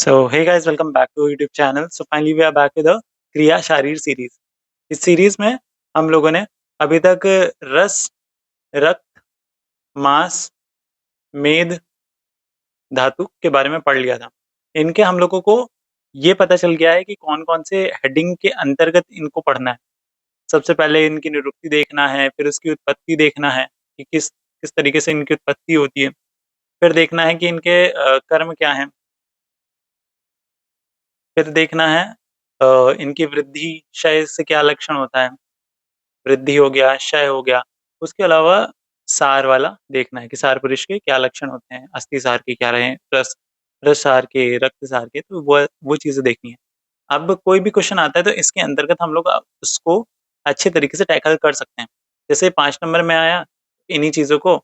So, hey guys, welcome back to our YouTube channel. So, finally we are back with the क्रिया शारीर series. इस series में हम लोगों ने अभी तक रस, रक्त, मांस, मेद, धातु के बारे में पढ़ लिया था। इनके हम लोगों को ये पता चल गया है कि कौन-कौन से हेडिंग के अंतर्गत इनको पढ़ना है। सबसे पहले इनकी निरुक्ति देखना है, फिर उसकी उत्पत्ति देखना है कि किस किस तरीके से इनकी उत्पत्ति होती है। फिर देखना है कि इनके कर्म क्या हैं। फिर देखना है इनकी वृद्धि, क्षय से क्या लक्षण होता है। वृद्धि हो गया, क्षय हो गया। उसके अलावा सार वाला देखना है कि सार पुरुष के क्या लक्षण होते हैं, अस्थि सार के क्या रहे, रस सार के, रक्त सार के, तो वो चीज़ें देखनी है। अब कोई भी क्वेश्चन आता है तो इसके अंतर्गत हम लोग उसको अच्छे तरीके से टैकल कर सकते हैं। जैसे 5 नंबर में आया, इन्हीं चीज़ों को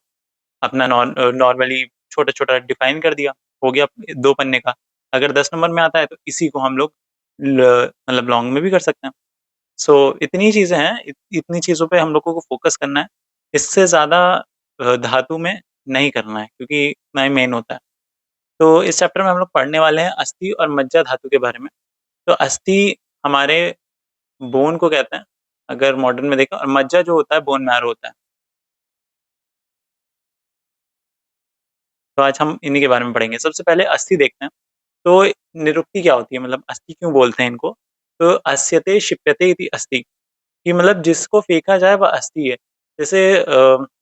अपना नॉर्मली छोटा-छोटा डिफाइन कर दिया, हो गया 2 पन्ने का। अगर 10 नंबर में आता है तो इसी को हम लोग मतलब लॉन्ग में भी कर सकते हैं। सो इतनी चीज़ें हैं, इतनी चीज़ों पे हम लोगों को फ़ोकस करना है। इससे ज़्यादा धातु में नहीं करना है क्योंकि इतना ही मेन होता है। तो इस चैप्टर में हम लोग पढ़ने वाले हैं अस्थि और मज्जा धातु के बारे में। तो अस्थि हमारे बोन को कहते हैं, अगर मॉडर्न में देखें, और मज्जा जो होता है बोन मैरो होता है। तो आज हम इन्हीं के बारे में पढ़ेंगे। सबसे पहले अस्थि देखते हैं। तो निरुक्ति क्या होती है, मतलब अस्थि क्यों बोलते हैं इनको? तो अस्यते क्षिप्यते इति अस्थि, कि मतलब जिसको फेंका जाए वह अस्थि है। जैसे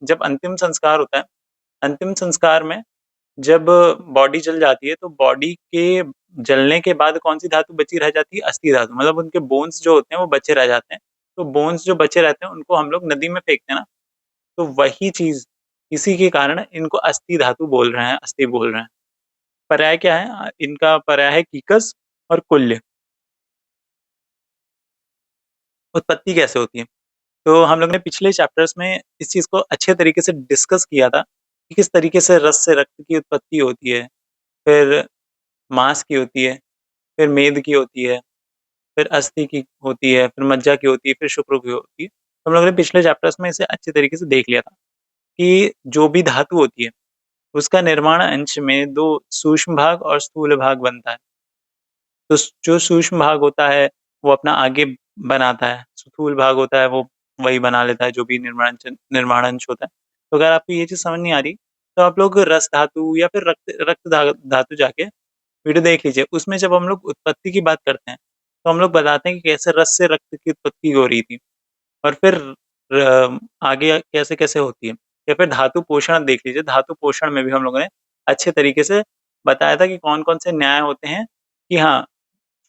जब अंतिम संस्कार होता है, अंतिम संस्कार में जब बॉडी जल जाती है तो बॉडी के जलने के बाद कौन-सी धातु बची रह जाती है? अस्थि धातु। मतलब उनके बोन्स जो होते हैं वो बचे रह जाते हैं। तो बोन्स जो बचे रहते हैं उनको हम लोग नदी में फेंकते हैं ना, तो वही चीज़, इसी के कारण इनको अस्थि धातु बोल रहे हैं, अस्थि बोल रहे हैं। पर्याय क्या है? इनका पर्याय है कीकस और कुल्य। उत्पत्ति कैसे होती है? तो हम लोग ने पिछले चैप्टर्स में इस चीज़ को अच्छे तरीके से डिस्कस किया था कि किस तरीके से रस से रक्त की उत्पत्ति होती है, फिर मांस की होती है, फिर मेद की होती है, फिर अस्थि की होती है, फिर मज्जा की होती है, फिर शुक्र की होती है। तो हम लोगों ने पिछले चैप्टर्स में इसे अच्छे तरीके से देख लिया था कि जो भी धातु होती है, उसका निर्माण अंश में 2 सूक्ष्म भाग और स्थूल भाग बनता है। तो जो सूक्ष्म भाग होता है वो अपना आगे बनाता है, स्थूल भाग होता है वो वही बना लेता है जो भी निर्माणांश होता है। तो अगर आपको ये चीज़ समझ नहीं आ रही तो आप लोग रस धातु या फिर रक्त धातु जाके वीडियो देख लीजिए। उसमें जब हम लोग उत्पत्ति की बात करते हैं तो हम लोग बताते हैं कि कैसे रस से रक्त की उत्पत्ति हो रही थी, और फिर आगे कैसे-कैसे होती है। या फिर धातु पोषण देख लीजिए, धातु पोषण में भी हम लोगों ने अच्छे तरीके से बताया था कि कौन-कौन से न्याय होते हैं कि हाँ,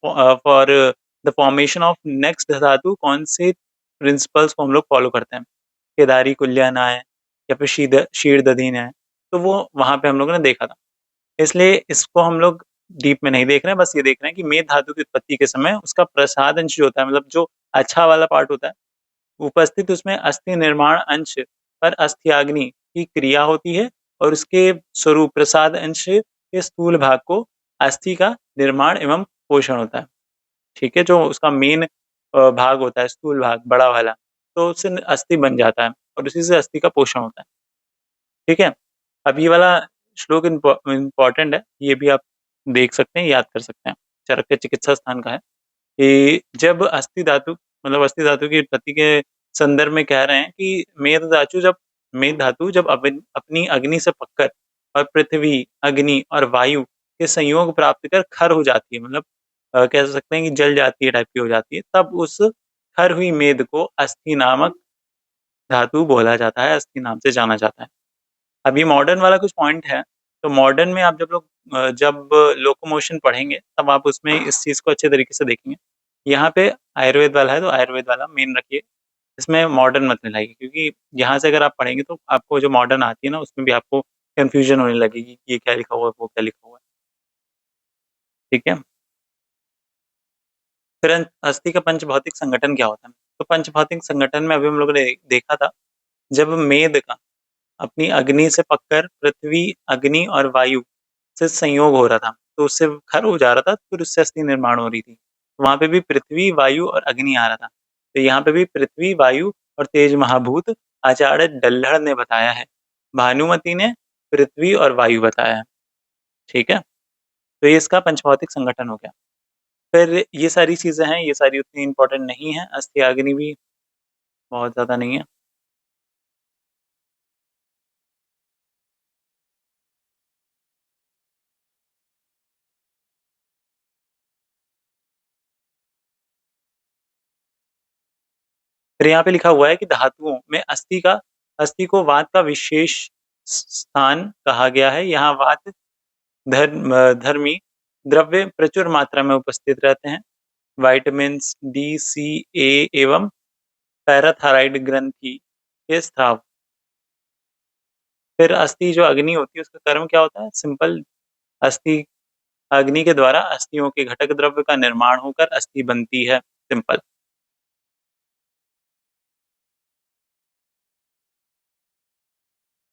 for the formation of next धातु कौन से प्रिंसिपल्स को हम लोग फॉलो करते हैं। केदारी कुल्य न्याय या फिर शीर्षदधि न्याय, तो वो वहाँ पे हम लोगों ने देखा था। इसलिए इसको हम लोग डीप में नहीं देख रहे हैं, बस ये देख रहे हैं कि मेद धातु की उत्पत्ति के समय उसका प्रसाद अंश जो होता है, मतलब जो अच्छा वाला पार्ट होता है, उपस्थित उसमें अस्थि निर्माण अंश पर अस्थियाग्नि की क्रिया होती है, और उसके स्वरूप प्रसाद अंश के स्थूल भाग को अस्थि का निर्माण एवं पोषण होता है। ठीक है? जो उसका मेन भाग होता है, स्थूल भाग बड़ा वाला, तो उससे अस्थि बन जाता है और उसी से अस्थि का पोषण होता है। ठीक है? अब ये वाला श्लोक इम्पोर्टेंट है, ये भी आप देख सकते हैं, याद कर सकते हैं। चाणक्य चिकित्सा स्थान का है कि जब अस्थि धातु की उत्पत्ति के संदर्भ में कह रहे हैं कि मेद धातु जब अपनी अग्नि से पककर और पृथ्वी, अग्नि और वायु के संयोग प्राप्त कर खर हो जाती है, मतलब कह सकते हैं कि जल जाती है, टाइप की हो जाती है, तब उस खर हुई मेद को अस्थि नामक धातु बोला जाता है, अस्थि नाम से जाना जाता है। अभी मॉडर्न वाला कुछ पॉइंट है, तो मॉडर्न में आप जब लोकोमोशन पढ़ेंगे तब आप उसमें इस चीज़ को अच्छे तरीके से देखेंगे। यहाँ पे आयुर्वेद वाला है तो आयुर्वेद वाला मेन रखिए, इसमें मॉडर्न मत मिलाइए, क्योंकि यहाँ से अगर आप पढ़ेंगे तो आपको जो मॉडर्न आती है ना उसमें भी आपको कन्फ्यूज़न होने लगेगी कि ये क्या लिखा हुआ है, वो क्या लिखा हुआ है। ठीक है? फिर अस्थि का पंचभौतिक संगठन क्या होता है? तो पंचभौतिक संगठन में अभी हम लोगों ने देखा था, जब मेद का अपनी अग्नि से पककर पृथ्वी, अग्नि और वायु से संयोग हो रहा था, तो उससे खर हो जा रहा था, फिर उससे अस्थि निर्माण हो रही थी। वहाँ पे भी पृथ्वी, वायु और अग्नि आ रहा था। तो यहाँ पे भी पृथ्वी, वायु और तेज महाभूत आचार्य डल्हड़ ने बताया है। भानुमति ने पृथ्वी और वायु बताया है। ठीक है? तो ये इसका पंचभौतिक संगठन हो गया। फिर ये सारी चीज़ें हैं, ये सारी उतनी इम्पोर्टेंट नहीं है, अस्थि-अग्नि भी बहुत ज़्यादा नहीं है। फिर यहाँ पे लिखा हुआ है कि धातुओं में अस्थि को वात का विशेष स्थान कहा गया है। यहाँ वात धर्मी द्रव्य प्रचुर मात्रा में उपस्थित रहते हैं। विटामिन्स डी, सी, ए एवं पैराथायरॉइड ग्रंथि के स्राव। फिर अस्थि जो अग्नि होती है उसका कर्म क्या होता है? सिंपल, अस्थि अग्नि के द्वारा अस्थियों के घटक द्रव्य का निर्माण होकर अस्थि बनती है। सिंपल।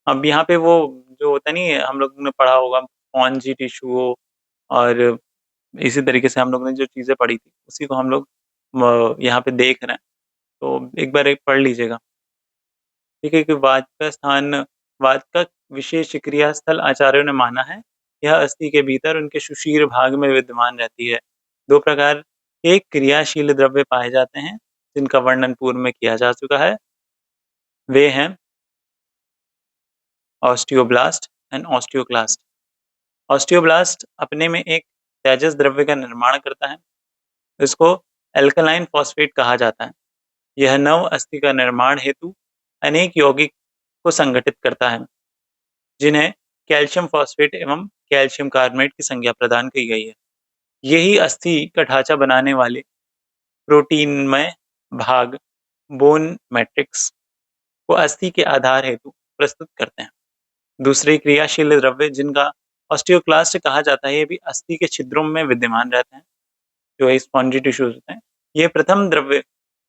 अब यहाँ पे वो जो होता नहीं है, हम लोग ने पढ़ा होगा स्पॉन्जी टिश्यू, और इसी तरीके से हम लोग ने जो चीज़ें पढ़ी थी उसी को हम लोग यहाँ पे देख रहे हैं। तो एक बार एक पढ़ लीजिएगा। ठीक है कि वात का विशेष क्रिया स्थल आचार्यों ने माना है। यह अस्थि के भीतर उनके सुषीर भाग में विद्यमान रहती है। दो प्रकार के क्रियाशील द्रव्य पाए जाते हैं जिनका वर्णन पूर्व में किया जा चुका है। वे हैं ऑस्टियोब्लास्ट एंड ऑस्टियोक्लास्ट। ऑस्टियोब्लास्ट अपने में एक तेजस द्रव्य का निर्माण करता है। इसको एल्कलाइन फॉस्फेट कहा जाता है। यह नव अस्थि का निर्माण हेतु अनेक यौगिक को संगठित करता है, जिन्हें कैल्शियम फॉस्फेट एवं कैल्शियम कार्बोनेट की संज्ञा प्रदान की गई है। यही अस्थि का ढांचा बनाने वाले प्रोटीनमय भाग बोन मैट्रिक्स को अस्थि के आधार हेतु प्रस्तुत करते हैं। दूसरे क्रियाशील द्रव्य जिनका ऑस्टियोक्लास्ट कहा जाता है, ये भी अस्थि के छिद्रों में विद्यमान रहते हैं, जो स्पॉन्जी टिश्यूज होते हैं। ये प्रथम द्रव्य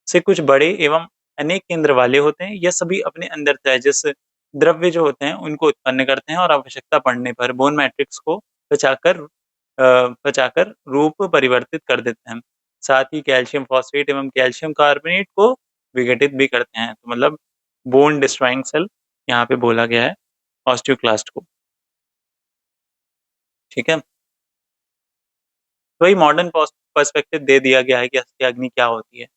से कुछ बड़े एवं अनेक केंद्र वाले होते हैं। यह सभी अपने अंदर तेजस द्रव्य जो होते हैं उनको उत्पन्न करते हैं और आवश्यकता पड़ने पर बोन मैट्रिक्स को पचाकर रूप परिवर्तित कर देते हैं। साथ ही कैल्शियम फॉस्फेट एवं कैल्शियम कार्बोनेट को विघटित भी करते हैं। तो मतलब बोन डिस्ट्रॉइंग सेल यहाँ पे बोला गया है ऑस्टियोक्लास्ट को। ठीक है, तो वही मॉडर्न पर्सपेक्टिव दे दिया गया है कि अस्थि क्या होती है।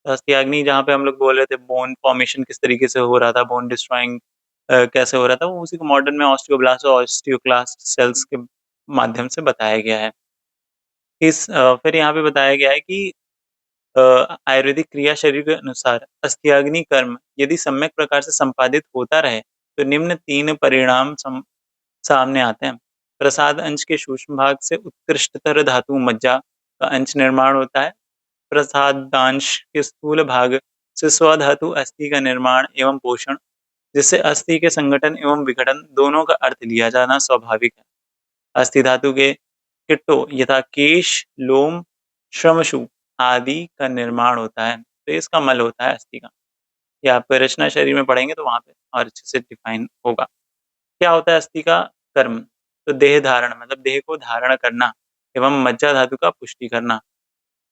अस्थि जहाँ पे हम लोग बोल रहे थे बोन फॉर्मेशन किस तरीके से हो रहा था, बोन डिस्ट्रॉइंग कैसे हो रहा था, वो उसी को मॉडर्न में ऑस्टियोब्लास्ट और ऑस्टियोक्लास्ट सेल्स के माध्यम से बताया गया है। फिर यहाँ पे बताया गया है कि आयुर्वेदिक क्रिया शरीर के अनुसार अस्थि कर्म यदि सम्यक प्रकार से संपादित होता रहे तो निम्न तीन परिणाम सामने आते हैं। प्रसाद अंश के सूक्ष्म भाग से उत्कृष्टतर धातु मज्जा का अंश निर्माण होता है। प्रसादांश के स्थूल भाग से स्वधातु अस्थि का निर्माण एवं पोषण, जिससे अस्थि के संगठन एवं विघटन दोनों का अर्थ लिया जाना स्वाभाविक है। अस्थि धातु के किट्टो यथा केश, लोम, श्रमशु आदि का निर्माण होता है। तो इसका मल होता है अस्थि का। ये आप रचना शरीर में पढ़ेंगे तो वहां पे और अच्छे से डिफाइन होगा। क्या होता है अस्थि का कर्म? तो देह धारण, मतलब देह को धारण करना, एवं मज्जा धातु का पुष्टि करना।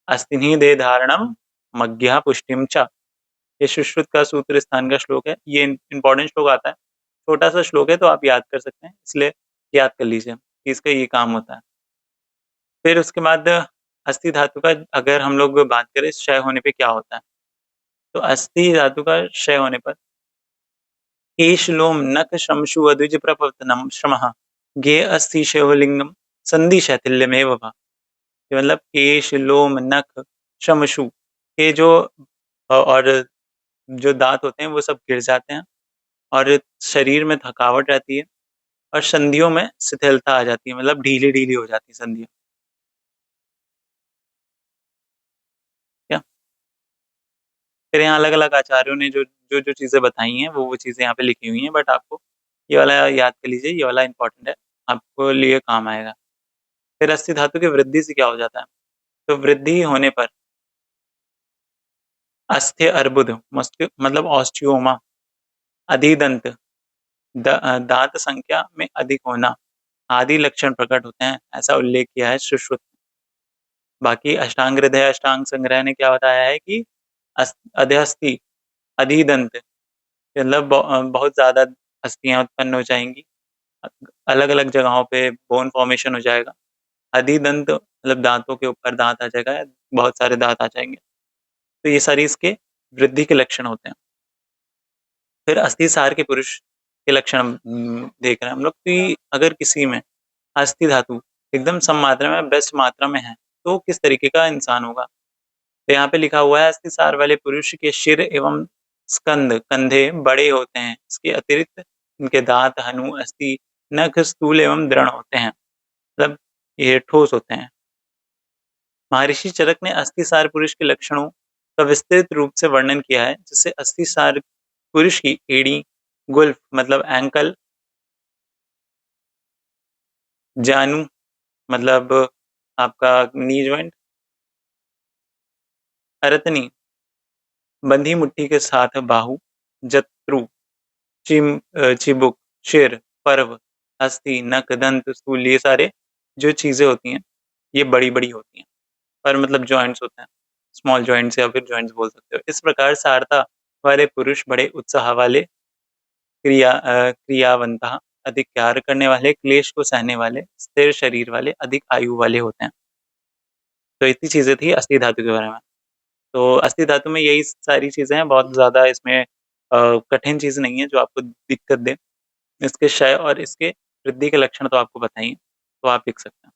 अस्तिनि देह धारणम मज्ञा पुष्टिम च। ये सुश्रुत का सूत्र स्थान का श्लोक है। ये इंपॉर्टेंट श्लोक आता है, छोटा सा श्लोक है तो आप याद कर सकते हैं, इसलिए याद कर लीजिए कि इसका ये काम होता है। फिर उसके बाद अस्थि धातु का अगर हम लोग बात करें क्षय होने पे क्या होता है, तो अस्थि धातु का क्षय होने पर केश लोम नख श्रमशु अद्विज प्रपतनम श्रमः गे अस्थि शिवलिंगम संधि शैथिल्यमेव वा। ये मतलब केश लोम नख श्रमशु के जो और जो दांत होते हैं वो सब गिर जाते हैं, और शरीर में थकावट रहती है, और संधियों में शिथिलता आ जाती है, मतलब ढीली ढीली हो जाती है संधियां। क्या फिर यहाँ अलग अलग आचार्यों ने जो जो जो चीजें बताई हैं वो चीजें यहाँ पे लिखी हुई हैं, बट आपको ये वाला याद कर लीजिए, ये वाला इंपॉर्टेंट है, आपको लिए काम आएगा। फिर अस्थि धातु की वृद्धि से क्या हो जाता है, तो वृद्धि होने पर अस्थि अर्बुद मतलब ऑस्टियोमा, अधिदंत दांत संख्या में अधिक होना आदि लक्षण प्रकट होते हैं, ऐसा उल्लेख किया है सुश्रुत। बाकी अष्टांग हृदय अष्टांग संग्रह ने क्या बताया है कि अध्यस्थि अधिदंत, मतलब बहुत ज्यादा अस्थियां उत्पन्न हो जाएंगी, अलग अलग जगहों पे बोन फॉर्मेशन हो जाएगा, अधिदंत मतलब दाँतों के ऊपर दाँत आ जाएगा, बहुत सारे दाँत आ जाएँगे। तो ये सारी इसके वृद्धि के लक्षण होते हैं। फिर अस्थि-सार के पुरुष के लक्षण देख रहे हैं हम लोग कि अगर किसी में अस्थि धातु एकदम सम मात्रा में, बेस्ट मात्रा में है, तो किस तरीके का इंसान होगा। तो यहाँ पे लिखा हुआ है अस्थि-सार वाले पुरुष के शिर एवं स्कंध, कंधे बड़े होते हैं। इसके अतिरिक्त इनके दाँत, हनु, अस्थि, नख स्थूल एवं दृढ़ होते हैं। मतलब ये ठोस होते हैं। महर्षि चरक ने अस्थि-सार पुरुष के लक्षणों का विस्तृत रूप से वर्णन किया है, जिससे अस्थि-सार पुरुष की एड़ी, गुल्फ मतलब एंकल, जानु मतलब आपका नी जॉइंट, अरतनी बंधी मुट्ठी के साथ बाहु, जत्रु, चिबुक, शिर, पर्व, अस्थि, नख, दंत, स्थूल ये सारे जो चीज़ें होती हैं, ये बड़ी-बड़ी होती हैं। पर मतलब जॉइंट्स होते हैं, स्मॉल जॉइंट्स या फिर जॉइंट्स बोल सकते हो। इस प्रकार सारता वाले पुरुष बड़े उत्साह वाले, क्रियावंतः, अधिक प्यार करने वाले, क्लेश को सहने वाले, स्थिर शरीर वाले, अधिक आयु वाले होते हैं। तो इतनी चीज़ें थी अस्थि धातु के बारे में। तो अस्थि धातु में यही सारी चीज़ें हैं, बहुत ज़्यादा इसमें कठिन चीज़ नहीं है जो आपको दिक्कत दे। इसके क्षय और इसके वृद्धि के लक्षण तो आपको पता ही हैं, तो आप लिख सकते हैं।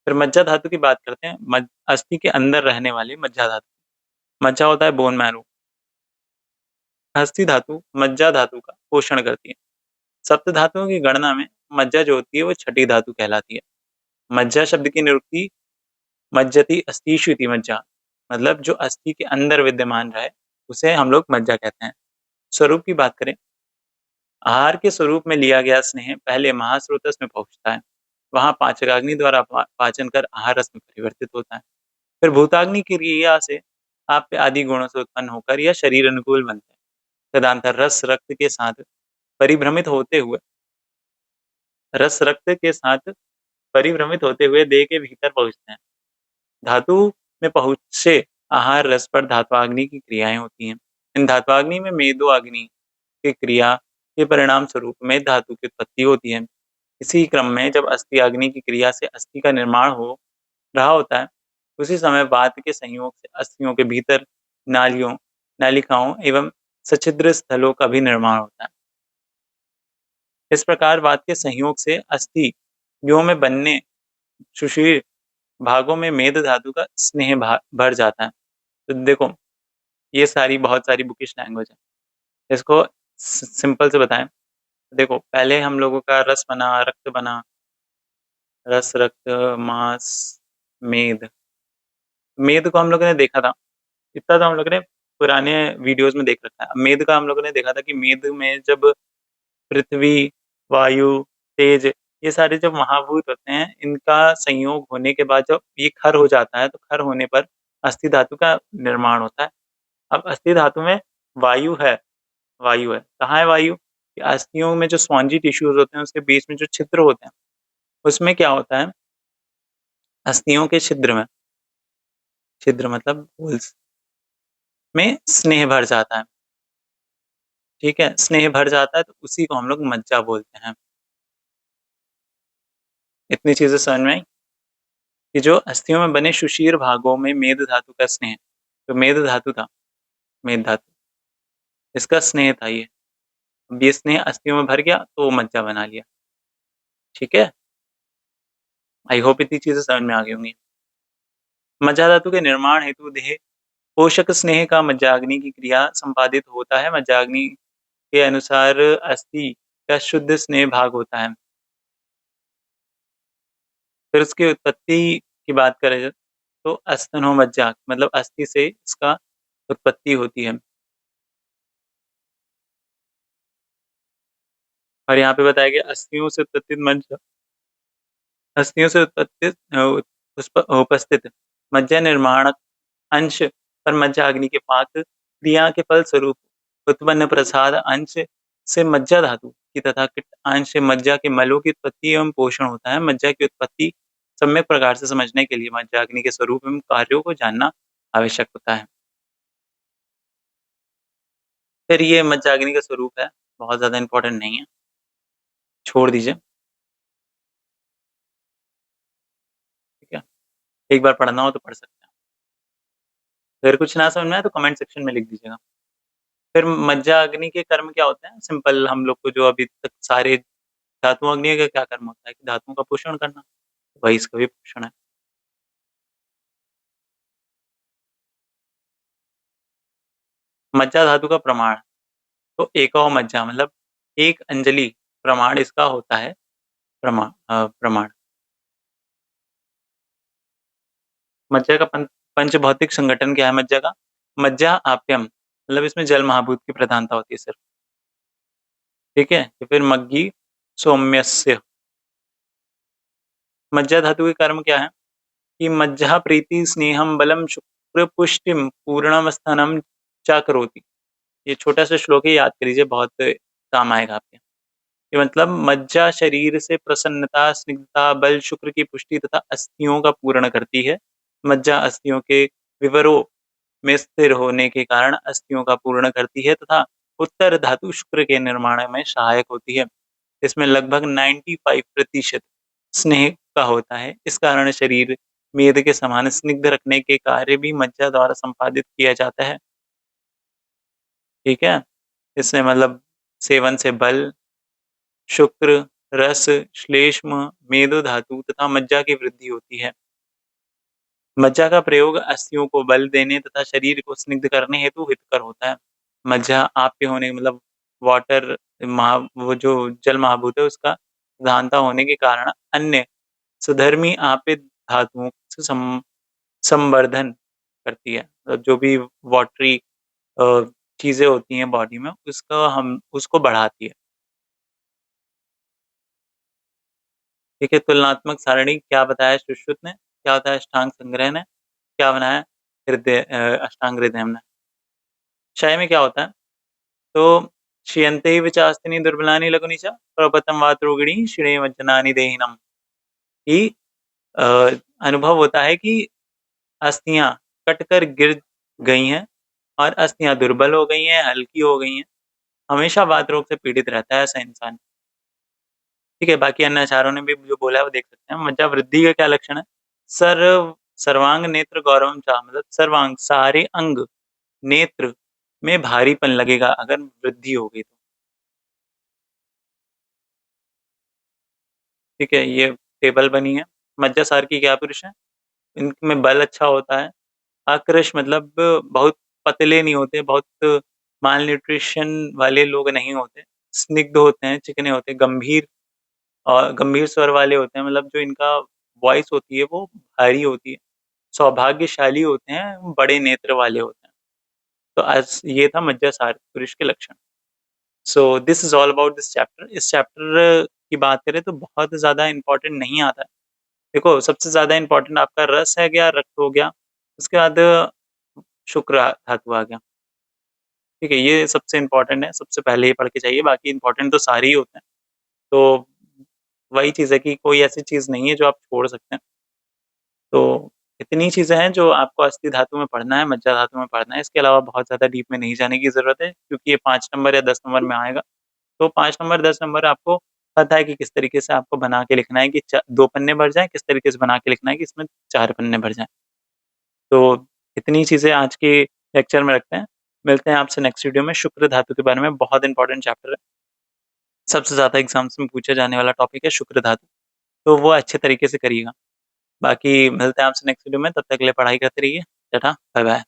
फिर मज्जा धातु की बात करते हैं। अस्थि के अंदर रहने वाली मज्जा धातु। मज्जा होता है बोन मैरो। अस्थि धातु मज्जा धातु का पोषण करती है। सप्त धातुओं की गणना में मज्जा जो होती है वो छठी धातु कहलाती है। मज्जा शब्द की निरुक्ति मज्जति अस्थिषु इति मज्जा, मतलब जो अस्थि के अंदर विद्यमान रहे उसे हम लोग मज्जा कहते हैं। स्वरूप की बात करें, आहार के स्वरूप में लिया गया स्नेह पहले महास्रोतस में पहुंचता है। वहां पाचकाग्नि द्वारा पाचन कर आहार रस में परिवर्तित होता है। फिर भूताग्नि की क्रिया से आप्य आदि गुणों से उत्पन्न होकर यह शरीर अनुकूल बनते हैं। तदंतर रस रक्त के साथ परिभ्रमित होते हुए देह के भीतर पहुंचते हैं। धातु में पहुंचे आहार रस पर धात्वाग्नि की क्रियाएं होती हैं। इन धात्वाग्नि में मेदो अग्नि की क्रिया के परिणाम स्वरूप में धातु की उत्पत्ति होती है। इसी क्रम में जब अस्थि अग्नि की क्रिया से अस्थि का निर्माण हो रहा होता है, उसी समय वात के संयोग से अस्थियों के भीतर नालियों, नालिकाओं एवं सछिद्र स्थलों का भी निर्माण होता है। इस प्रकार वात के संयोग से अस्थियों में बनने सुषुप्त भागों में मेद धातु का स्नेह भर जाता है। तो देखो, ये सारी बहुत सारी बुकिश लैंग्वेज है। इसको सिंपल से बताएं। देखो, पहले हम लोगों का रस बना, रक्त बना, रस, रक्त, मांस, मेद। मेद को हम लोगों ने देखा था, इतना तो हम लोगों ने पुराने वीडियोस में देख रखा है। मेद का हम लोगों ने देखा था कि मेद में जब पृथ्वी, वायु, तेज ये सारे जब महाभूत होते हैं, इनका संयोग होने के बाद जब ये खर हो जाता है, तो खर होने पर अस्थि धातु का निर्माण होता है। अब अस्थि धातु में वायु है, वायु है। कहाँ है वायु? कि अस्थियों में जो स्पॉन्जी टिश्यूज़ होते हैं, उसके बीच में जो छिद्र होते हैं, उसमें क्या होता है, अस्थियों के छिद्र मतलब होल्स में स्नेह भर जाता है, ठीक है? स्नेह भर जाता है, तो उसी को हम लोग मज्जा बोलते हैं। इतनी चीज़ें समझ में आई? कि जो अस्थियों में बने सुषीर भागों में मेद धातु का स्नेह, तो मेद धातु था, मेद धातु, इसका स्नेह था ये। अब ये स्नेह अस्थियों में भर गया, तो वो मज्जा बना लिया, ठीक है? आई होप इतनी चीज़ें समझ में आ गई होंगी। मज्जा धातु के निर्माण हेतु देह पोषक स्नेह का मज्जाग्नि की क्रिया संपादित होता है। मज्जाग्नि के अनुसार अस्थि का शुद्ध स्नेह भाग होता है। फिर उसकी उत्पत्ति की बात करें तो अस्थनो मज्जा मतलब अस्थि से इसका उत्पत्ति होती है। और यहाँ पे बताया गया अस्थियों से उत्पत्ति मज्जा, अस्थियों से उपस्थित मज्जा निर्माणक अंश पर मज्जा अग्नि के पाक क्रिया के फल स्वरूप उत्पन्न प्रसाद अंश से मज्जा धातु की तथा किट अंश से मज्जा के मलों की उत्पत्ति एवं पोषण होता है। मज्जा की उत्पत्ति सम्यक प्रकार से समझने के लिए मज्जा अग्नि के स्वरूप एवं कार्यों को जानना आवश्यक होता है। फिर ये मज्जा अग्नि का स्वरूप है, बहुत ज्यादा इंपॉर्टेंट नहीं है, छोड़ दीजिए। एक बार पढ़ना हो तो पढ़ सकते हैं। अगर कुछ ना समझ में आए तो कमेंट सेक्शन में लिख दीजिएगा। फिर मज्जा अग्नि के कर्म क्या होते हैं? सिंपल, हम लोग को जो अभी तक सारे धातु अग्नि का क्या कर्म होता है कि धातुओं का पोषण करना, वही इसका भी पोषण है। मज्जा धातु का प्रमाण, तो एकौ मज्जा मतलब एक अंजलि प्रमाण इसका होता है। प्रमाण। मज्जा का पंच भौतिक संगठन क्या है मज्जा का? मज्जा आप्यम, मतलब इसमें जल महाभूत की प्रधानता होती है सिर्फ। ठीक है, तो फिर मग्गी सौम्यस्य। मज्जा धातु के कर्म क्या है कि मज्जा प्रीति स्नेहम बलम शुक्र पुष्टिम पूर्णम स्थानम चा करोति। ये छोटा सा श्लोक है, याद कर लीजिए, बहुत काम आएगा आपके। ये मतलब मज्जा शरीर से प्रसन्नता, स्निग्धता, बल, शुक्र की पुष्टि तथा अस्थियों का पूर्ण करती है। मज्जा अस्थियों के विवरों में स्थिर होने के कारण अस्थियों का पूर्ण करती है तथा उत्तर धातु शुक्र के निर्माण में सहायक होती है। इसमें लगभग 95% स्नेह का होता है। इस कारण शरीर मेद के समान स्निग्ध रखने के कार्य भी मज्जा द्वारा संपादित किया जाता है। ठीक है, इससे मतलब सेवन से बल, शुक्र, रस, श्लेष्म, मेदो धातु तथा मज्जा की वृद्धि होती है। मज्जा का प्रयोग अस्थियों को बल देने तथा शरीर को स्निग्ध करने हेतु हितकर होता है। मज्जा आप्य होने मतलब वाटर महा वो जो जल महाभूत है उसका प्रधानता होने के कारण अन्य सुधर्मी आपित धातुओं से संवर्धन करती है। मतलब जो भी वाटरी चीजें होती हैं बॉडी में उसका हम उसको बढ़ाती है। ठीक है, तुलनात्मक सारणी क्या बताया सुश्रुत ने, क्या होता है अष्टांग संग्रह ने, क्या बनाया हृदय अष्टांग हृदय ने। क्षय में क्या होता है? तो क्षीयन्ते विचास्तिनी दुर्बलानि लघुनि च प्रपतम वात रोगिणी श्रेयमज्जनानि देहिनम। कि अ, अनुभव होता है कि अस्थियां कटकर गिर गई हैं और अस्थियां दुर्बल हो गई हैं, हल्की हो गई हैं। हमेशा वात रोग से पीड़ित रहता है ऐसा इंसान। ठीक है, बाकी अन्य आचार्यों ने भी जो बोला है वो देख सकते हैं। मज्जा वृद्धि का क्या लक्षण है? सर्व सर्वांग नेत्र गौरवम चा, मतलब सर्वांग सारे अंग नेत्र में भारीपन लगेगा अगर वृद्धि हो गई तो। ठीक है, ये टेबल बनी है। मज्जासार की क्या पुरुष है? इनमें बल अच्छा होता है। आकृष मतलब बहुत पतले नहीं होते, बहुत माल न्यूट्रिशन वाले लोग नहीं होते, स्निग्ध होते हैं, चिकने होते हैं, गंभीर और गंभीर स्वर वाले होते हैं, मतलब जो इनका वॉइस होती है वो भारी होती है। सौभाग्यशाली होते हैं, बड़े नेत्र वाले होते हैं। तो आज ये था मज्जासार पुरुष के लक्षण। So this is all about this chapter. इस चैप्टर की बात करें तो बहुत ज़्यादा इंपॉर्टेंट नहीं आता है। देखो, सबसे ज़्यादा इंपॉर्टेंट आपका रस है गया, रक्त हो गया, उसके बाद शुक्र धातु आ गया। ठीक है, ये सबसे इंपॉर्टेंट है, सबसे पहले ये पढ़ के चाहिए, बाकी इंपॉर्टेंट तो सारे ही होते हैं। तो वही चीज़ है कि कोई ऐसी चीज़ नहीं है जो आप छोड़ सकते हैं। तो इतनी चीज़ें हैं जो आपको अस्थि धातु में पढ़ना है, मज्जा धातु में पढ़ना है। इसके अलावा बहुत ज़्यादा डीप में नहीं जाने की ज़रूरत है क्योंकि ये 5 नंबर या 10 नंबर में आएगा। तो 5 नंबर 10 नंबर आपको पता है कि किस तरीके से आपको बना के लिखना है कि 2 पन्ने भर जाएँ, किस तरीके से बना के लिखना है कि इसमें 4 पन्ने भर जाएँ। तो इतनी चीज़ें आज के लेक्चर में रखते हैं। मिलते हैं आपसे नेक्स्ट वीडियो में। शुक्र धातु के बारे में बहुत इंपॉर्टेंट चैप्टर है। सबसे ज़्यादा एग्ज़ाम्स में पूछा जाने वाला टॉपिक है शुक्र धातु। तो वो अच्छे तरीके से करिएगा। बाकी मिलते हैं आपसे नेक्स्ट वीडियो में, तब तक के लिए पढ़ाई करते रहिए। टाटा, बाय-बाय।